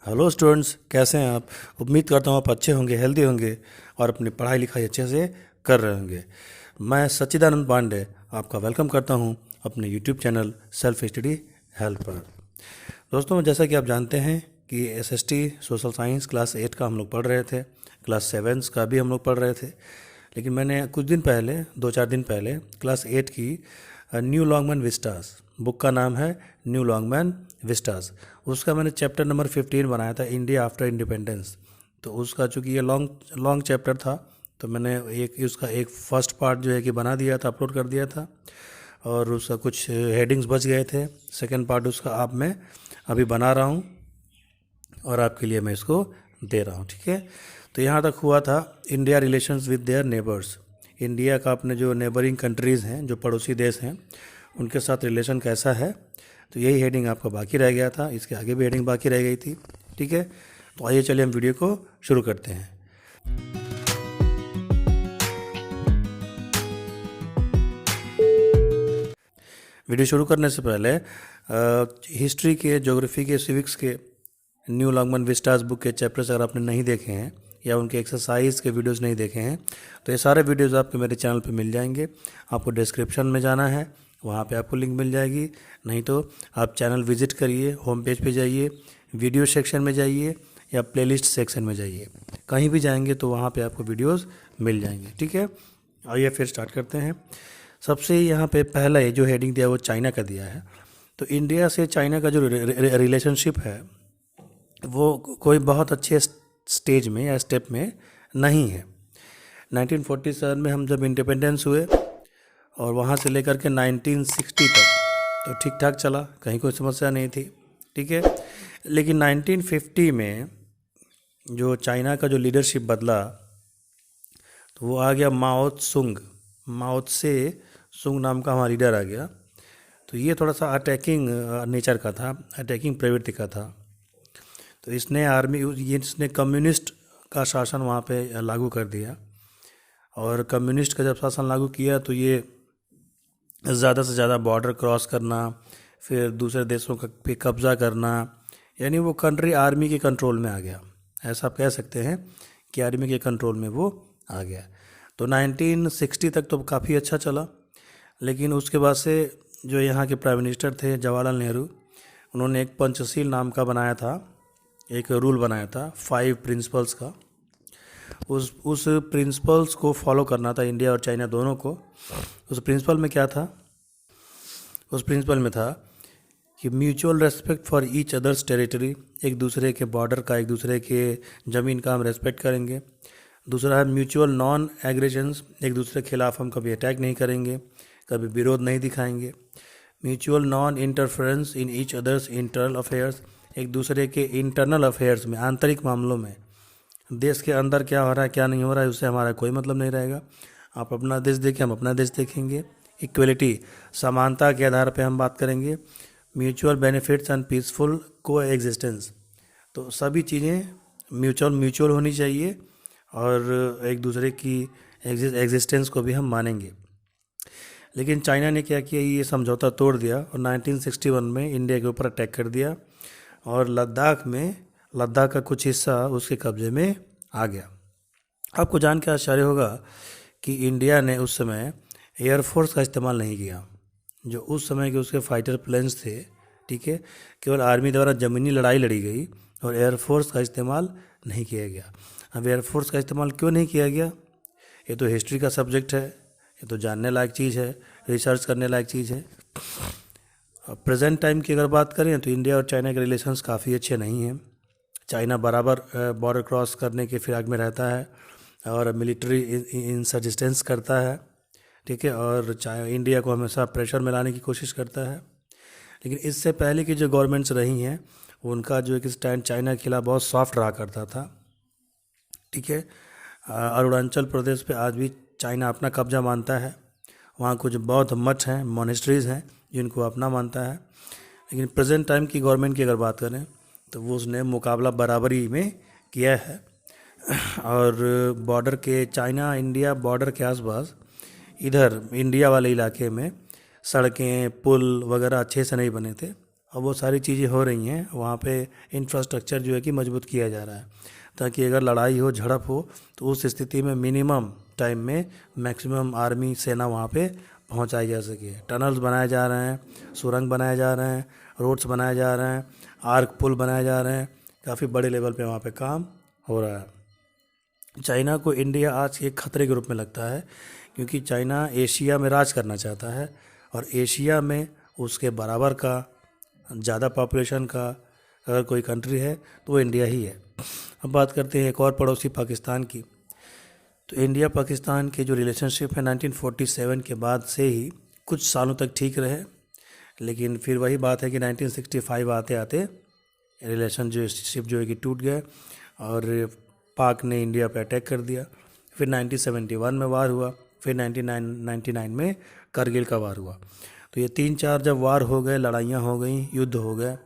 Hello students, कैसे हैं आप। उम्मीद करता हूँ आप अच्छे होंगे, हेल्दी होंगे और अपनी पढ़ाई लिखाई अच्छे से कर रहे होंगे। मैं सच्चिदानंद पांडे आपका वेलकम करता हूँ अपने YouTube channel self study help पर। दोस्तों, जैसा कि आप जानते हैं कि एसएसटी सोशल साइंस क्लास 8 का हम लोग पढ़ रहे थे, क्लास 7 का भी हम लोग पढ़ रहे थे। लेकिन मैंने कुछ दिन पहले, 2-4 दिन पहले, क्लास 8 की न्यू लॉन्गमैन विस्टास बुक का नाम है न्यू लॉन्गमैन विस्टास, उसका मैंने चैप्टर नंबर 15 बनाया था, इंडिया आफ्टर इंडिपेंडेंस। तो उसका चूँकि ये लॉन्ग लॉन्ग चैप्टर था, तो मैंने उसका एक फर्स्ट पार्ट जो है कि बना दिया था, अपलोड कर दिया था, और उसका कुछ हेडिंग्स बच गए थे। सेकंड पार्ट उसका आप मैं अभी बना रहा हूँ और आपके लिए मैं इसको दे रहा हूँ, ठीक है। तो यहाँ तक हुआ था India relations with their neighbours. India का अपने जो नेबरिंग कंट्रीज़ हैं, जो पड़ोसी देश हैं, उनके साथ रिलेशन कैसा है, तो यही हेडिंग आपका बाकी रह गया था। इसके आगे भी हेडिंग बाकी रह गई थी, ठीक है। तो आइए चलिए हम वीडियो को शुरू करते हैं। वीडियो शुरू करने से पहले हिस्ट्री के, ज्योग्राफी के, सिविक्स के न्यू लॉन्गमैन विस्टास बुक के चैप्टर्स अगर आपने नहीं देखे हैं या उनके एक्सरसाइज के वीडियोस नहीं देखे हैं, तो ये सारे वीडियोस आपको मेरे चैनल पे मिल जाएंगे। आपको डिस्क्रिप्शन में जाना है, वहाँ पे आपको लिंक मिल जाएगी। नहीं तो आप चैनल विजिट करिए, होम पेज पे जाइए, वीडियो सेक्शन में जाइए या प्लेलिस्ट सेक्शन में जाइए, कहीं भी जाएंगे तो वहाँ पे आपको वीडियोस मिल जाएंगे, ठीक है। आइए फिर स्टार्ट करते हैं। सबसे यहाँ पे पहला ये जो हेडिंग दिया है वो चाइना का दिया है। तो इंडिया से चाइना का जो रिलेशनशिप है वो कोई बहुत अच्छे स्टेज में या स्टेप में नहीं है। 1947 में हम जब इंडिपेंडेंस हुए और वहाँ से लेकर के 1960 तक तो ठीक ठाक चला, कहीं कोई समस्या नहीं थी, ठीक है। लेकिन 1950 में जो चाइना का जो लीडरशिप बदला, तो वो आ गया माओ त्सुंग। माओ से सुंग नाम का हमारा लीडर आ गया। तो ये थोड़ा सा अटैकिंग नेचर का था, अटैकिंग प्रवृत्ति का था। तो इसने कम्युनिस्ट का शासन वहाँ पे लागू कर दिया, और कम्युनिस्ट का जब शासन लागू किया तो ये ज़्यादा से ज़्यादा बॉर्डर क्रॉस करना, फिर दूसरे देशों का पे कब्ज़ा करना, यानी वो कंट्री आर्मी के कंट्रोल में आ गया। ऐसा आप कह सकते हैं कि आर्मी के कंट्रोल में वो आ गया। तो 1960 तक तो काफ़ी अच्छा चला। लेकिन उसके बाद से जो यहाँ के प्राइम मिनिस्टर थे जवाहरलाल नेहरू, उन्होंने एक पंचशील नाम का बनाया था, एक रूल बनाया था 5 प्रिंसिपल्स का। उस प्रिंसिपल्स को फॉलो करना था इंडिया और चाइना दोनों को। उस प्रिंसिपल में क्या था? उस प्रिंसिपल में था कि mutual respect for each others territory, एक दूसरे के बॉर्डर का, एक दूसरे के ज़मीन का हम रेस्पेक्ट करेंगे। दूसरा है म्यूचुअल नॉन एग्रेशंस, एक दूसरे के खिलाफ हम कभी अटैक नहीं करेंगे, कभी विरोध नहीं दिखाएंगे। Mutual non interference in each others internal affairs, एक दूसरे के इंटरनल अफेयर्स में, आंतरिक मामलों में, देश के अंदर क्या हो रहा है क्या नहीं हो रहा है उससे हमारा कोई मतलब नहीं रहेगा। आप अपना देश देखें, हम अपना देश देखेंगे। इक्वलिटी, समानता के आधार पर हम बात करेंगे। म्यूचुअल बेनिफिट्स एंड पीसफुल को एग्जिस्टेंस, तो सभी चीज़ें म्यूचुअल होनी चाहिए और एक दूसरे की एग्जिस्टेंस को भी हम मानेंगे। लेकिन चाइना ने क्या किया, ये समझौता तोड़ दिया और 1961 में इंडिया के ऊपर अटैक कर दिया, और लद्दाख का कुछ हिस्सा उसके कब्जे में आ गया। आपको जान के आश्चर्य होगा कि इंडिया ने उस समय एयरफोर्स का इस्तेमाल नहीं किया। जो उस समय के उसके फाइटर प्लेन्स थे, ठीक है, केवल आर्मी द्वारा ज़मीनी लड़ाई लड़ी गई और एयरफोर्स का इस्तेमाल नहीं किया गया। अब एयरफोर्स का इस्तेमाल क्यों नहीं किया गया? ये तो हिस्ट्री का सब्जेक्ट है, ये तो जानने लायक चीज़ है, रिसर्च करने लायक चीज़ है। अब प्रेजेंट टाइम की अगर बात करें तो इंडिया और चाइना के रिलेशंस काफ़ी अच्छे नहीं हैं। चाइना बराबर बॉर्डर क्रॉस करने के फिराक में रहता है और मिलिट्री इंसर्जिस्टेंस करता है, ठीक है, और इंडिया को हमेशा प्रेशर में लाने की कोशिश करता है। लेकिन इससे पहले की जो गवर्नमेंट्स रही हैं उनका जो एक स्टैंड चाइना के खिलाफ बहुत सॉफ्ट रहा करता था, ठीक है। अरुणाचल प्रदेश पे आज भी चाइना अपना कब्जा मानता है। वहाँ कुछ बौद्ध मठ हैं, मोनेस्ट्रीज़ हैं जिनको अपना मानता है। लेकिन प्रेजेंट टाइम की गवर्नमेंट की अगर बात करें तो वो उसने मुकाबला बराबरी में किया है। और बॉर्डर के, चाइना इंडिया बॉर्डर के आसपास इधर इंडिया वाले इलाके में सड़कें, पुल वगैरह अच्छे से नहीं बने थे, और वो सारी चीज़ें हो रही हैं, वहाँ पे इंफ्रास्ट्रक्चर जो है कि मजबूत किया जा रहा है, ताकि अगर लड़ाई हो, झड़प हो, तो उस स्थिति में मिनिमम टाइम में मैक्सिमम आर्मी सेना वहाँ पे पहुँचाई जा सके। टनल्स बनाए जा रहे हैं, सुरंग बनाए जा रहे हैं, रोड्स बनाए जा रहे हैं, आर्क पुल बनाए जा रहे हैं, काफ़ी बड़े लेवल पे वहाँ पे काम हो रहा है। चाइना को इंडिया आज एक खतरे के रूप में लगता है, क्योंकि चाइना एशिया में राज करना चाहता है, और एशिया में उसके बराबर का ज़्यादा पॉपुलेशन का अगर कोई कंट्री है तो वो इंडिया ही है। अब बात करते हैं एक और पड़ोसी पाकिस्तान की। तो इंडिया पाकिस्तान के जो रिलेशनशिप है 1947 के बाद से ही कुछ सालों तक ठीक रहे, लेकिन फिर वही बात है कि 1965 आते आते रिलेशनशिप जो है कि टूट गए, और पाक ने इंडिया पे अटैक कर दिया। फिर 1971 में वार हुआ, फिर 1999 में करगिल का वार हुआ। तो ये 3-4 जब वार हो गए, लड़ाइयाँ हो गई, युद्ध हो गए,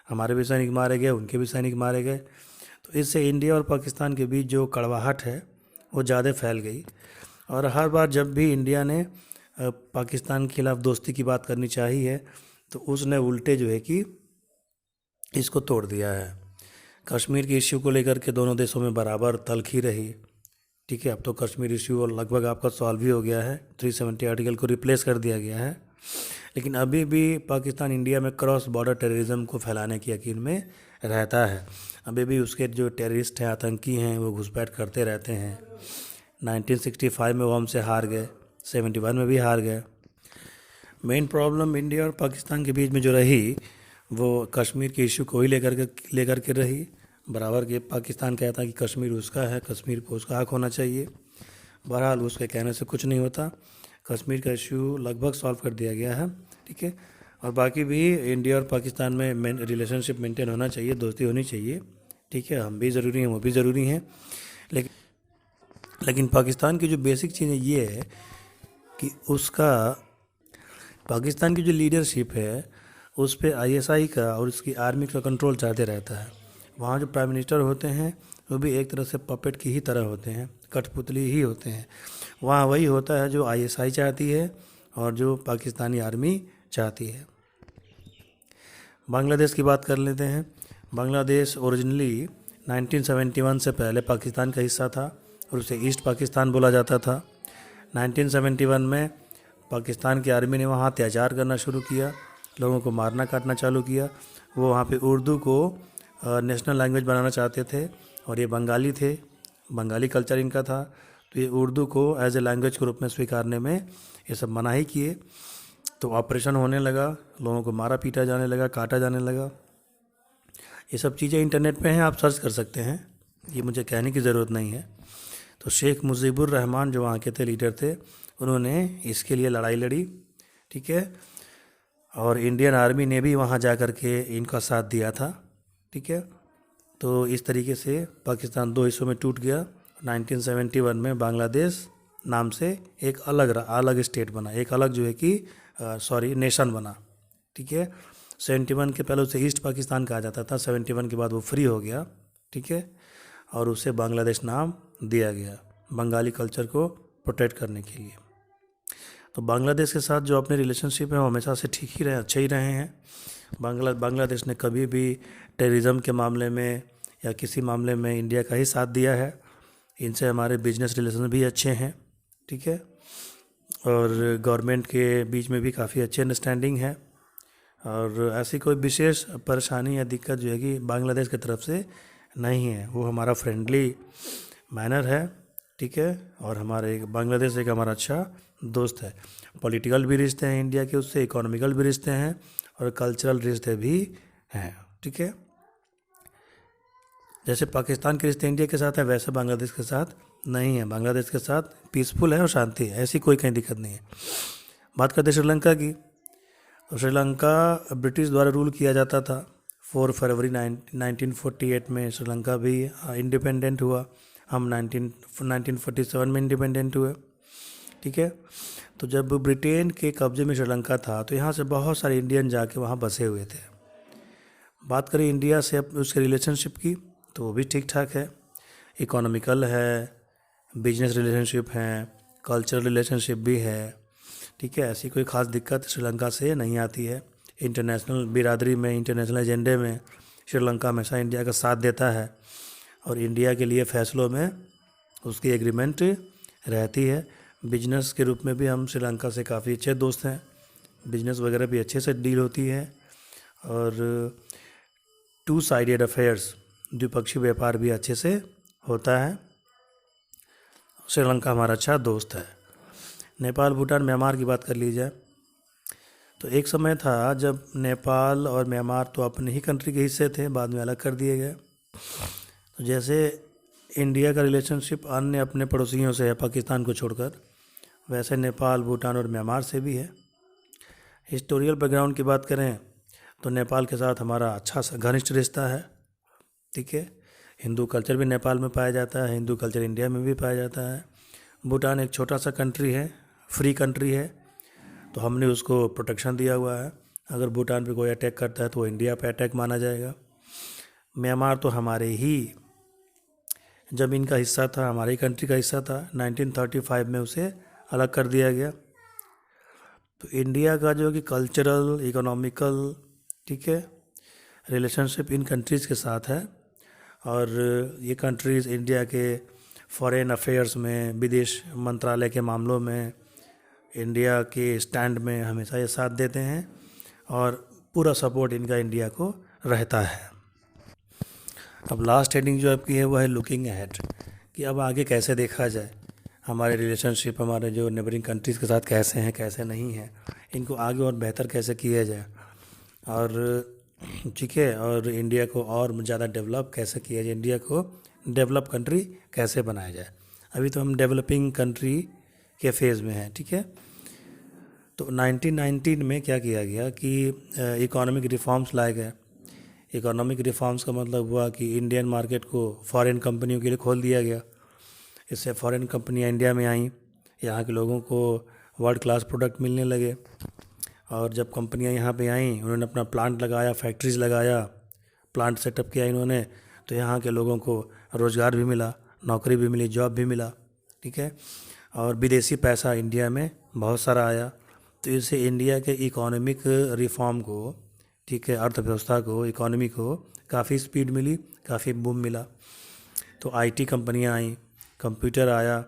हमारे भी सैनिक मारे गए, उनके भी सैनिक मारे गए, तो इससे इंडिया और पाकिस्तान के बीच जो कड़वाहट है वो ज़्यादा फैल गई। और हर बार जब भी इंडिया ने पाकिस्तान के खिलाफ दोस्ती की बात करनी चाहिए, तो उसने उल्टे जो है कि इसको तोड़ दिया है। कश्मीर के इश्यू को लेकर के दोनों देशों में बराबर तलखी रही, ठीक है। अब तो कश्मीर इश्यू लगभग आपका सॉल्व ही हो गया है, 370 आर्टिकल को रिप्लेस कर दिया गया है, लेकिन अभी भी पाकिस्तान इंडिया में क्रॉस बॉर्डर टेररिज्म को फैलाने की यकीन में रहता है। अभी भी उसके जो टेररिस्ट हैं, आतंकी हैं, वो घुसपैठ करते रहते हैं। 1965 में वो हमसे हार गए, 71 में भी हार गए। मेन प्रॉब्लम इंडिया और पाकिस्तान के बीच में जो रही वो कश्मीर के इशू को ही लेकर के रही। बराबर के पाकिस्तान कहता है कि कश्मीर उसका है, कश्मीर को उसका हक होना चाहिए। बहरहाल उसके कहने से कुछ नहीं होता, कश्मीर का इशू लगभग सॉल्व कर दिया गया है, ठीक है। और बाकी भी इंडिया और पाकिस्तान में रिलेशनशिप मेंटेन होना चाहिए, दोस्ती होनी चाहिए, ठीक है। हम भी ज़रूरी हैं, वो भी ज़रूरी हैं, लेकिन पाकिस्तान की जो बेसिक चीज़ें ये है कि उसका पाकिस्तान की जो लीडरशिप है उस पर आईएसआई का और उसकी आर्मी का कंट्रोल ज़्यादा रहता है। वहाँ जो प्राइम मिनिस्टर होते हैं वो भी एक तरह से पपेट की ही तरह होते हैं, कठपुतली ही होते हैं। वहाँ वही होता है जो आईएसआई चाहती है और जो पाकिस्तानी आर्मी चाहती है। बांग्लादेश की बात कर लेते हैं। बांग्लादेश ओरिजिनली 1971 से पहले पाकिस्तान का हिस्सा था और उसे ईस्ट पाकिस्तान बोला जाता था। 1971 में पाकिस्तान की आर्मी ने वहाँ अत्याचार करना शुरू किया, लोगों को मारना काटना चालू किया। वो वहाँ पे उर्दू को नेशनल लैंग्वेज बनाना चाहते थे, और ये बंगाली थे, बंगाली कल्चर इनका था, तो ये उर्दू को एज ए लैंग्वेज के रूप में स्वीकारने में ये सब मनाही किए। तो ऑपरेशन होने लगा, लोगों को मारा पीटा जाने लगा, काटा जाने लगा। ये सब चीज़ें इंटरनेट पे हैं, आप सर्च कर सकते हैं, ये मुझे कहने की ज़रूरत नहीं है। तो शेख मुजीबुर रहमान जो वहाँ के थे, लीडर थे, उन्होंने इसके लिए लड़ाई लड़ी, ठीक है। और इंडियन आर्मी ने भी वहाँ जा कर के इनका साथ दिया था, ठीक है। तो इस तरीके से पाकिस्तान दो हिस्सों में टूट गया। 1971 में बांग्लादेश नाम से एक अलग स्टेट बना, एक अलग जो है कि नेशन बना, ठीक है। 71 के पहले उसे ईस्ट पाकिस्तान कहा जाता था, 71 के बाद वो फ्री हो गया, ठीक है, और उसे बांग्लादेश नाम दिया गया बंगाली कल्चर को प्रोटेक्ट करने के लिए। तो बांग्लादेश के साथ जो अपने रिलेशनशिप है वो हमेशा से ठीक ही रहे, अच्छे ही रहे हैं। बांग्लादेश ने कभी भी टेररिज्म के मामले में या किसी मामले में इंडिया का ही साथ दिया है। इनसे हमारे बिजनेस रिलेशन भी अच्छे हैं, ठीक है, और गवर्नमेंट के बीच में भी काफ़ी अच्छी अंडरस्टैंडिंग है। और ऐसी कोई विशेष परेशानी या दिक्कत जो है कि बांग्लादेश की तरफ से नहीं है। वो हमारा फ्रेंडली मैनर है, ठीक है, और हमारे बांग्लादेश एक हमारा अच्छा दोस्त है। पॉलिटिकल भी रिश्ते हैं इंडिया के उससे, इकोनॉमिकल भी रिश्ते हैं और कल्चरल रिश्ते भी हैं, ठीक है। जैसे पाकिस्तान के रिश्ते इंडिया के साथ है, वैसे बांग्लादेश के साथ नहीं है। बांग्लादेश के साथ पीसफुल है और शांति है, ऐसी कोई कहीं दिक्कत नहीं है। बात करते हैं श्रीलंका की। तो श्रीलंका ब्रिटिश द्वारा रूल किया जाता था। 4 फरवरी 1948 में श्रीलंका भी इंडिपेंडेंट हुआ। हम 1947 में इंडिपेंडेंट हुए, ठीक है। तो जब ब्रिटेन के कब्जे में श्रीलंका था तो यहाँ से बहुत सारे इंडियन जाके वहाँ बसे हुए थे। बात करें इंडिया से उसके रिलेशनशिप की, तो वो भी ठीक ठाक है, इकोनॉमिकल है, बिजनेस रिलेशनशिप है, कल्चरल रिलेशनशिप भी है, ठीक है। ऐसी कोई ख़ास दिक्कत श्रीलंका से नहीं आती है। इंटरनेशनल बिरादरी में, इंटरनेशनल एजेंडे में श्रीलंका हमेशा इंडिया का साथ देता है और इंडिया के लिए फ़ैसलों में उसकी एग्रीमेंट रहती है। बिजनेस के रूप में भी हम श्रीलंका से काफ़ी अच्छे दोस्त हैं, बिजनेस वगैरह भी अच्छे से डील होती है और टू साइडेड अफेयर्स, द्विपक्षीय व्यापार भी अच्छे से होता है। श्रीलंका हमारा अच्छा दोस्त है। नेपाल, भूटान, म्यांमार की बात कर ली जाए तो एक समय था जब नेपाल और म्यांमार तो अपने ही कंट्री के हिस्से थे, बाद में अलग कर दिए गए। तो जैसे इंडिया का रिलेशनशिप अन्य अपने पड़ोसियों से है पाकिस्तान को छोड़कर, वैसे नेपाल, भूटान और म्यांमार से भी है। हिस्टोरियल बैकग्राउंड की बात करें तो नेपाल के साथ हमारा अच्छा सा घनिष्ठ रिश्ता है, ठीक है। हिंदू कल्चर भी नेपाल में पाया जाता है, हिंदू कल्चर इंडिया में भी पाया जाता है। भूटान एक छोटा सा कंट्री है, फ्री कंट्री है, तो हमने उसको प्रोटेक्शन दिया हुआ है। अगर भूटान पे कोई अटैक करता है तो वो इंडिया पे अटैक माना जाएगा। म्यांमार तो हमारे ही ज़मीन का हिस्सा था, हमारी कंट्री का हिस्सा था। 1935 में उसे अलग कर दिया गया। तो इंडिया का जो कि कल्चरल, इकोनॉमिकल, ठीक है, रिलेशनशिप इन कंट्रीज़ के साथ है और ये कंट्रीज़ इंडिया के फॉरेन अफेयर्स में, विदेश मंत्रालय के मामलों में, इंडिया के स्टैंड में हमेशा ये साथ देते हैं और पूरा सपोर्ट इनका इंडिया को रहता है। अब लास्ट हेडिंग जो आपकी है वो है लुकिंग अहेड, कि अब आगे कैसे देखा जाए, हमारे रिलेशनशिप हमारे जो नेबरिंग कंट्रीज़ के साथ कैसे हैं, कैसे नहीं हैं, इनको आगे और बेहतर कैसे किया जाए और ठीक है, और इंडिया को और ज़्यादा डेवलप कैसे किया जाए, इंडिया को डेवलप कंट्री कैसे बनाया जाए। अभी तो हम डेवलपिंग कंट्री के फेज़ में हैं, ठीक है। तो 1919 में क्या किया गया कि इकोनॉमिक रिफॉर्म्स लाए गए। इकोनॉमिक रिफॉर्म्स का मतलब हुआ कि इंडियन मार्केट को फॉरेन कंपनियों के लिए खोल दिया गया। इससे फॉरेन कंपनियां इंडिया में आईं, यहाँ के लोगों को वर्ल्ड क्लास प्रोडक्ट मिलने लगे और जब कंपनियां यहाँ पे आईं, उन्होंने अपना प्लांट लगाया, फैक्ट्रीज़ लगाया, प्लांट सेटअप किया इन्होंने, तो यहाँ के लोगों को रोज़गार भी मिला, नौकरी भी मिली, जॉब भी मिला, ठीक है। और विदेशी पैसा इंडिया में बहुत सारा आया, तो इससे इंडिया के इकोनॉमिक रिफॉर्म को, ठीक है, अर्थव्यवस्था को, इकोनॉमी को काफ़ी स्पीड मिली, काफ़ी बूम मिला। तो आईटी कंपनियां आईं, कंप्यूटर आया।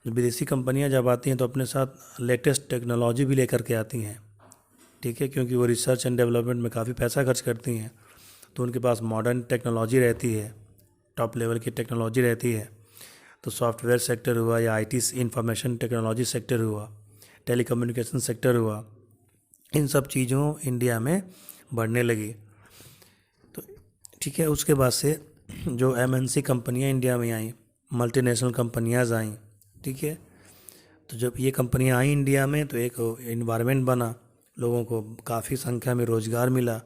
विदेशी कंपनियां जब आती हैं तो अपने साथ लेटेस्ट टेक्नोलॉजी भी लेकर के आती हैं, ठीक है, क्योंकि वो रिसर्च एंड डेवलपमेंट में काफ़ी पैसा खर्च करती हैं, तो उनके पास मॉडर्न टेक्नोलॉजी रहती है, टॉप लेवल की टेक्नोलॉजी रहती है। तो सॉफ्टवेयर सेक्टर हुआ या आईटी इंफॉर्मेशन टेक्नोलॉजी सेक्टर हुआ, टेलीकम्युनिकेशन सेक्टर हुआ, इन सब चीज़ों इंडिया में बढ़ने लगी। तो ठीक है, उसके बाद से जो एमएनसी कंपनियां इंडिया में आईं, मल्टीनेशनल कंपनियां आईं, ठीक है। तो जब ये कंपनियां आई इंडिया में तो एक इन्वायरमेंट बना, लोगों को काफ़ी संख्या में रोज़गार मिला,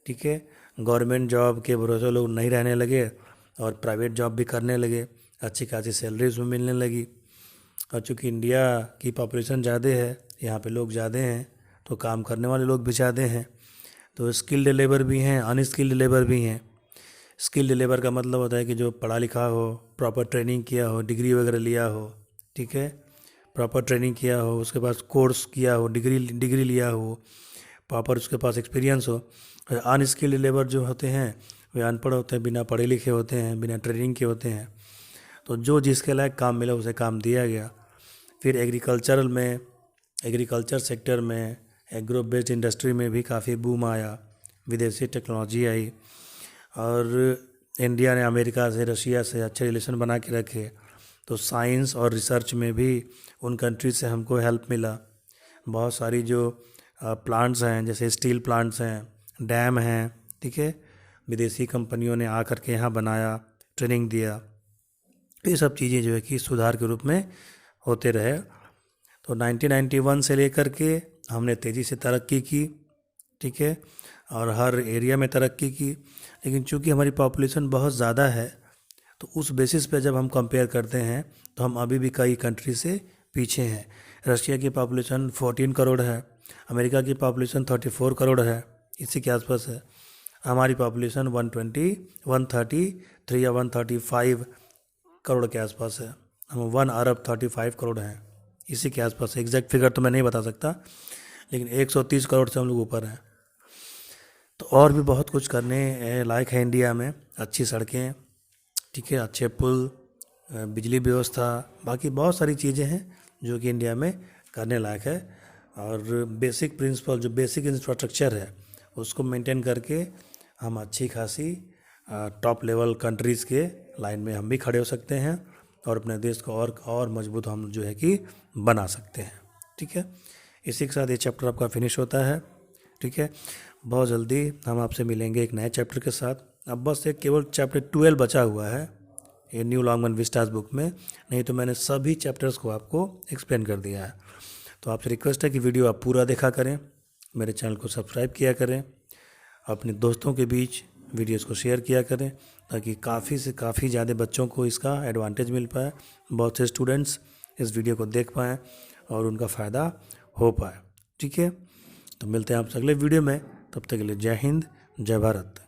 ठीक है। गवर्नमेंट जॉब के भरोसे लोग नहीं रहने लगे और प्राइवेट जॉब भी करने लगे, अच्छी खासी सैलरीज भी मिलने लगी। और चूँकि इंडिया की पॉपुलेशन ज़्यादा है, यहाँ पे लोग ज़्यादा हैं, तो काम करने वाले लोग भी ज़्यादा हैं, तो स्किल्ड लेबर भी हैं, अनस्किल्ड लेबर भी हैं। स्किल्ड लेबर का मतलब होता है कि जो पढ़ा लिखा हो, प्रॉपर ट्रेनिंग किया हो, डिग्री वगैरह लिया हो, ठीक है, प्रॉपर ट्रेनिंग किया हो, उसके पास कोर्स किया हो, डिग्री लिया हो, प्रॉपर उसके पास एक्सपीरियंस हो। अनस्किल्ड लेबर जो होते हैं वे अनपढ़ होते हैं, बिना पढ़े लिखे होते हैं, बिना ट्रेनिंग के होते हैं। तो जो जिसके लायक काम मिला उसे काम दिया गया। फिर एग्रीकल्चर सेक्टर में, एग्रो बेस्ड इंडस्ट्री में भी काफ़ी बूम आया, विदेशी टेक्नोलॉजी आई और इंडिया ने अमेरिका से, रशिया से अच्छे रिलेशन बना के रखे। तो साइंस और रिसर्च में भी उन कंट्री से हमको हेल्प मिला। बहुत सारी जो प्लांट्स हैं, जैसे स्टील प्लांट्स हैं, डैम हैं, ठीक है, विदेशी कंपनियों ने आकर के यहाँ बनाया, ट्रेनिंग दिया। ये सब चीज़ें जो है कि सुधार के रूप में होते रहे। तो 1991 से लेकर के हमने तेज़ी से तरक्की की, ठीक है, और हर एरिया में तरक्की की। लेकिन चूंकि हमारी पॉपुलेशन बहुत ज़्यादा है, तो उस बेसिस पे जब हम कंपेयर करते हैं तो हम अभी भी कई कंट्री से पीछे हैं। रशिया की पॉपुलेशन 14 करोड़ है, अमेरिका की पॉपुलेशन 34 करोड़ है, इसी के आसपास है। हमारी पॉपुलेशन 133 या 135 करोड़ के आसपास है। हम 1 अरब 35 करोड़ हैं, इसी के आसपास। एग्जैक्ट फिगर तो मैं नहीं बता सकता, लेकिन 130 करोड़ से हम लोग ऊपर हैं, तो और भी बहुत कुछ करने लायक है इंडिया में। अच्छी सड़कें, ठीक है, अच्छे पुल, बिजली व्यवस्था, बाकी बहुत सारी चीज़ें हैं जो कि इंडिया में करने लायक है। और बेसिक प्रिंसिपल, जो बेसिक इंफ्रास्ट्रक्चर है, उसको मेंटेन करके हम अच्छी खासी टॉप लेवल कंट्रीज़ के लाइन में हम भी खड़े हो सकते हैं और अपने देश को और मजबूत हम जो है कि बना सकते हैं। ठीक है, इसी के साथ ये चैप्टर आपका फिनिश होता है। ठीक है, बहुत जल्दी हम आपसे मिलेंगे एक नए चैप्टर के साथ। अब बस एक केवल चैप्टर 12 बचा हुआ है ये न्यू लॉन्गमैन विस्टास बुक में, नहीं तो मैंने सभी चैप्टर्स को आपको एक्सप्लेन कर दिया है। तो आपसे रिक्वेस्ट है कि वीडियो आप पूरा देखा करें, मेरे चैनल को सब्सक्राइब किया करें, अपने दोस्तों के बीच वीडियोस को शेयर किया करें, ताकि काफ़ी से काफ़ी ज़्यादा बच्चों को इसका एडवांटेज मिल पाए, बहुत से स्टूडेंट्स इस वीडियो को देख पाएँ और उनका फ़ायदा हो पाए। ठीक है, तो मिलते हैं आपसे अगले वीडियो में। तब तक के लिए जय हिंद, जय भारत।